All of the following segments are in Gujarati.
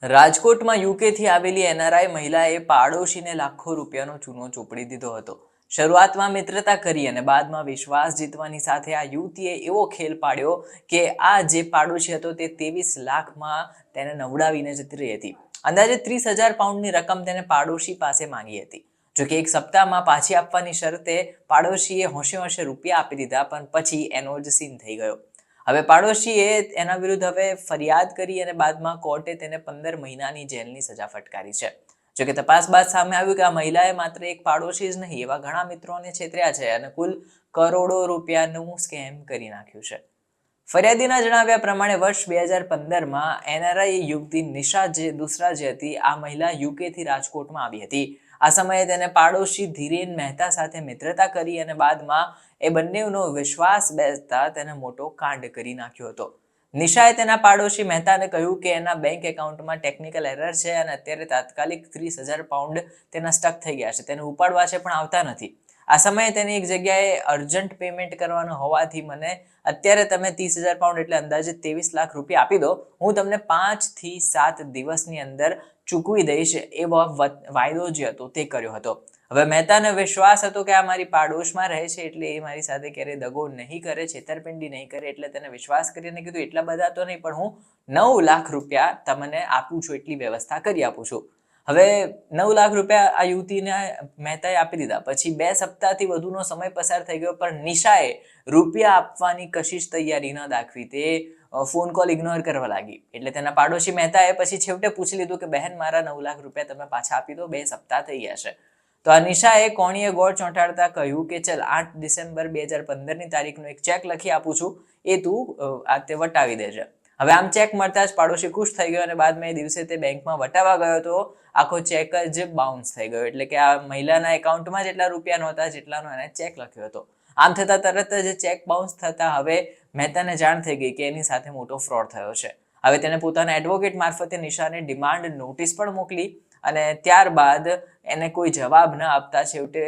રાજકોટમાં યુકેથી આવેલી એનઆરઆઈ મહિલાએ પાડોશીને લાખો રૂપિયાનો ચૂનો ચોપડી દીધો હતો. શરૂઆતમાં મિત્રતા કરી અને બાદમાં વિશ્વાસ જીતવાની સાથે આ યુવતીએ એવો ખેલ પાડ્યો કે આ જે પાડોશી હતો તે 23 લાખમાં તેને નવડાવીને જતી રહી હતી. અંદાજે 30,000 પાઉન્ડની રકમ તેને પાડોશી પાસે માંગી હતી. જોકે એક સપ્તાહમાં પાછી આપવાની શરતે પાડોશીએ હોંશે હોંશે રૂપિયા આપી દીધા, પણ પછી એનો જ સીન થઈ ગયો. હવે પાડોશીએ એના વિરુદ્ધ હવે ફરિયાદ કરી અને બાદમાં કોર્ટે તેને 15 મહિનાની જેલની સજા ફટકારી છે. જોકે તપાસ બાદ સામે આવ્યું કે આ મહિલાએ માત્ર એક પાડોશી જ નહીં, એવા ઘણા મિત્રોને છેતર્યા છે અને કુલ કરોડો રૂપિયાનું સ્કેમ કરી નાખ્યું છે. ફરિયાદીના જણાવ્યા પ્રમાણે વર્ષ 2015માં એનઆરઆઈ યુવતી નિશા જે દુસરા જે હતી, આ મહિલા યુકેથી રાજકોટમાં આવી હતી. આ સમયે તેને પાડોશી ધીરેન મહેતા સાથે મિત્રતા કરી અને બાદમાં એ બંનેનો વિશ્વાસ બેસતા તેને મોટો કાંડ કરી નાખ્યો હતો. નિશાએ તેના પાડોશી મહેતાને કહ્યું કે એના બેંક એકાઉન્ટમાં ટેકનિકલ એરર છે અને અત્યારે તાત્કાલિક 30,000 પાઉન્ડ તેના સ્ટક થઈ ગયા છે, તેને ઉપાડવા છે પણ આવતા નથી. આ સમયે તેની એક જગ્યાએ અર્જન્ટ પેમેન્ટ કરવાનું હોવાથી મને અત્યારે તમે 30,000 પાઉન્ડ એટલે અંદાજે 23 લાખ રૂપિયા આપી દો, હું તમને 5 થી 7 દિવસની અંદર ચૂકવી દઈશ, એવો વાયદો જે હતો તે કર્યો હતો. હવે મહેતાને વિશ્વાસ હતો કે આ મારી પાડોશમાં રહે છે એટલે એ મારી સાથે ક્યારેય દગો નહીં કરે, છેતરપિંડી નહીં કરે, એટલે તેને વિશ્વાસ કરીને કીધું એટલા બધા તો નહીં, પણ હું 9 લાખ રૂપિયા તમને આપું છું, એટલી વ્યવસ્થા કરી આપું છું. હવે 9 લાખ રૂપિયા આ યુવતીને મહેતાએ આપી દીધા. પછી 2 સપ્તાહથી વધુનો સમય પસાર થઈ ગયો, પણ નિશાએ રૂપિયા આપવાની કશિશ તૈયારી ન દાખવી. તે ફોન કોલ ઇગ્નોર કરવા લાગી. એટલે તેના પાડોશી મહેતાએ પછી છેવટે પૂછી લીધું કે બહેન, મારા 9 લાખ રૂપિયા તમે પાછા આપી દો, 2 સપ્તાહ થઈ ગયા છે. તો આ નિશાએ કોણીએ ગોળ ચોંટાડતા કહ્યું કે ચલ 8 ડિસેમ્બર 2015ની તારીખનો એક ચેક લખી આપું છું, એ તું આ તે વટાવી દેજે. હવે આમ ચેક મળતા જ પાડોશી ખુશ થઈ ગયો અને બાદમાં એ દિવસે તે બેંકમાં વટાવવા ગયો તો આખો ચેક જ બાઉન્સ થઈ ગયો. એટલે કે આ મહિલાના એકાઉન્ટમાં જેટલા રૂપિયા નહોતા જેટલાનો એને ચેક લખ્યો હતો. આમ થતાં તરત જ ચેક બાઉન્સ થતા હવે મહેતાને જાણ થઈ ગઈ કે એની સાથે મોટો ફ્રોડ થયો છે. હવે તેને પોતાના એડવોકેટ મારફતે નિશાને ડિમાન્ડ નોટિસ પણ મોકલી અને ત્યારબાદ એને કોઈ જવાબ ન આપતા છેવટે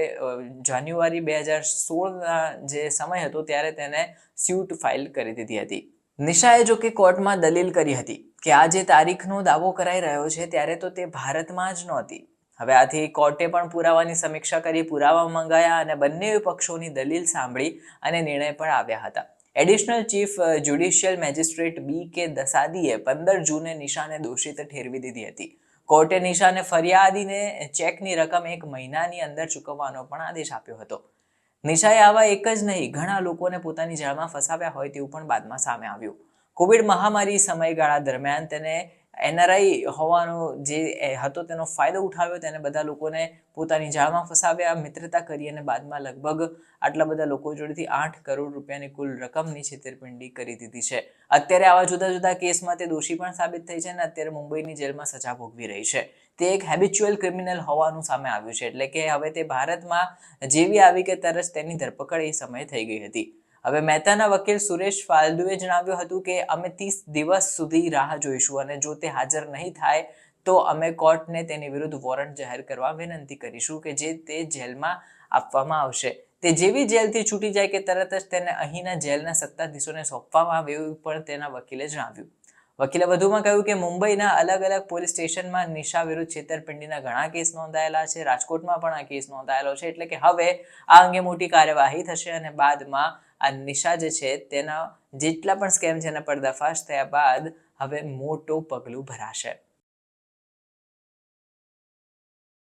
જાન્યુઆરી 2016ના જે સમય હતો ત્યારે તેને સ્યુટ ફાઇલ કરી દીધી હતી. નિશાએ જો કે કોર્ટમાં દલીલ કરી હતી કે આ જે તારીખનો દાવો કરાઈ રહ્યો છે ત્યારે તો તે ભારતમાં જ નહોતી. હવે આથી કોર્ટે પણ પુરાવાની સમીક્ષા કરી, પુરાવા મંગાયા અને બંને પક્ષોની દલીલ સાંભળી અને નિર્ણય પણ આવ્યા હતા. Additional chief judicial magistrate BK દસાદીએ 15 જૂને નિશાને દોષિત ઠેરવી દીધી હતી. કોર્ટે નિશાને ફરિયાદીને ચેકની રકમ 1 મહિનાની અંદર ચૂકવવાનો પણ આદેશ આપ્યો હતો. નિશાએ આવા એક જ નહીં ઘણા લોકોને પોતાની જાળમાં ફસાવ્યા હોય તેવું પણ બાદમાં સામે આવ્યું. કોવિડ મહામારી સમયગાળા દરમિયાન તેને એનઆરઆઈ હોવાનો જે હતો તેનો ફાયદો ઉઠાવ્યો, તેને બધા લોકોને પોતાની જાળમાં ફસાવ્યા, મિત્રતા કરી અને બાદમાં લગભગ આટલા બધા લોકો જોડેથી 8 કરોડ રૂપિયાની કુલ રકમની છેતરપિંડી કરી દીધી છે. અત્યારે આવા જુદા જુદા કેસમાં તે દોષી પણ સાબિત થઈ છે અને અત્યારે મુંબઈની જેલમાં સજા ભોગવી રહી છે. તે એક હેબિચ્યુઅલ ક્રિમિનલ હોવાનું સામે આવ્યું છે. એટલે કે હવે તે ભારતમાં જેવી આવી કે તરત તેની ધરપકડ એ સમયે થઈ ગઈ હતી. હવે મહેતાના વકીલ સુરેશ ફાલ્દુએ જણાવ્યું હતું કે અમે 30 દિવસ સુધી રાહ જોઈશું અને જો તે હાજર નહીં થાય તો અમે કોર્ટને તેની વિરુદ્ધ વોરંટ જાહેર કરવા વિનંતી કરીશું કે જે તે જેલમાં આપવામાં આવશે. તે જેવી જેલથી છૂટી જાય કે તરત જ તેને અહીંના જેલના સત્તાધીશોને સોંપવામાં આવે એવું પણ તેના વકીલે જણાવ્યું. વકીલે વધુમાં કહ્યું કે મુંબઈના અલગ અલગ પોલીસ સ્ટેશનમાં નિશા વિરુદ્ધ છેતરપિંડીના ઘણા કેસ નોંધાયેલા છે. રાજકોટમાં પણ આ કેસ નોંધાયેલો છે. એટલે કે હવે આ અંગે મોટી કાર્યવાહી થશે અને બાદમાં આ નિશા જે છે તેના જેટલા પણ સ્કેમ છે એના પર્દાફાશ થયા બાદ હવે મોટું પગલું ભરાશે.